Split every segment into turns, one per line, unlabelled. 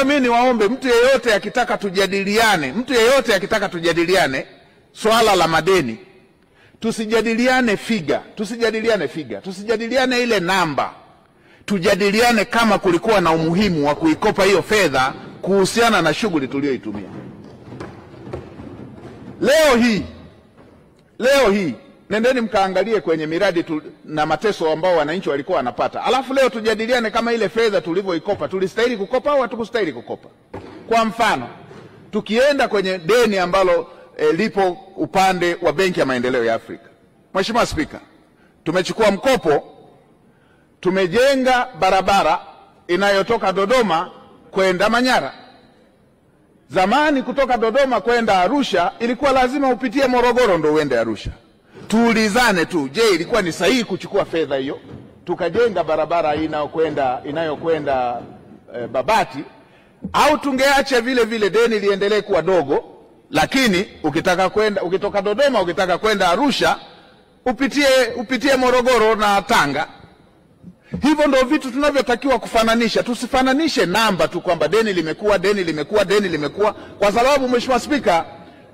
Mimi niwaombe mtu yeyote akitaka tujadiliane swala la madeni, tusijadiliane figa, tusijadiliane ile namba, tujadiliane kama kulikuwa na umuhimu wa kuikopa hiyo fedha kuhusiana na shughuli tuliyoitumia. Leo hii nendeni mkaangalie kwenye miradi na mateso ambao wananchi walikuwa wanapata. Alafu leo tujadiliane kama ile fedha tulivyoikopa tulistahili kukopa au hatukustahili kukopa. Kwa mfano, tukienda kwenye deni ambalo lipo upande wa Benki ya Maendeleo ya Afrika. Mheshimiwa Spika, tumechukua mkopo, tumejenga barabara inayotoka Dodoma kwenda Manyara. Zamani kutoka Dodoma kwenda Arusha ilikuwa lazima upitie Morogoro ndo uende Arusha. Tuulizane tu, je, ilikuwa ni sahihi kuchukua fedha hiyo tukajenga barabara inayokwenda Babati, au tungeacha vile vile deni liendelee kuwa dogo, lakini ukitoka Dodoma ukitaka kwenda Arusha upitie Morogoro na Tanga. Hivyo ndio vitu tunavyotakiwa kufananisha. Tusifananishe namba tu kwamba deni limekuwa, kwa sababu Mheshimiwa Spika,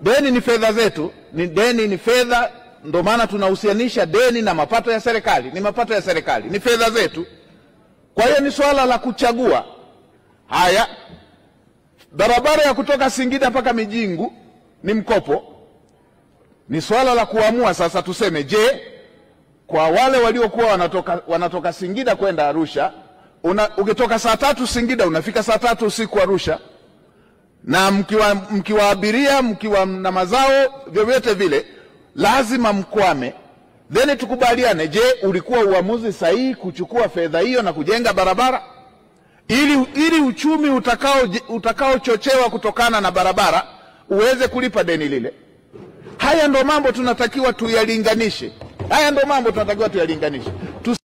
deni ni fedha zetu, ni fedha, ndio maana tunahusianisha deni na mapato ya serikali. Ni fedha zetu. Kwa hiyo ni swala la kuchagua. Haya, barabara ya kutoka Singida mpaka Mijingu ni mkopo. Ni swala la kuamua sasa, tuseme, je, kwa wale waliokuwa wanatoka Singida kwenda Arusha, ukitoka saa 3 Singida unafika saa 3 usiku Arusha, na mkiwa abiria, mkiwa na mazao, vyovyote vile lazima mkwame. Then tukubaliane, je, ulikuwa uamuzi sahihi kuchukua fedha hiyo na kujenga barabara ili uchumi utakaochochewa kutokana na barabara uweze kulipa deni lile? Haya ndo mambo tunatakiwa tuyalinganishe.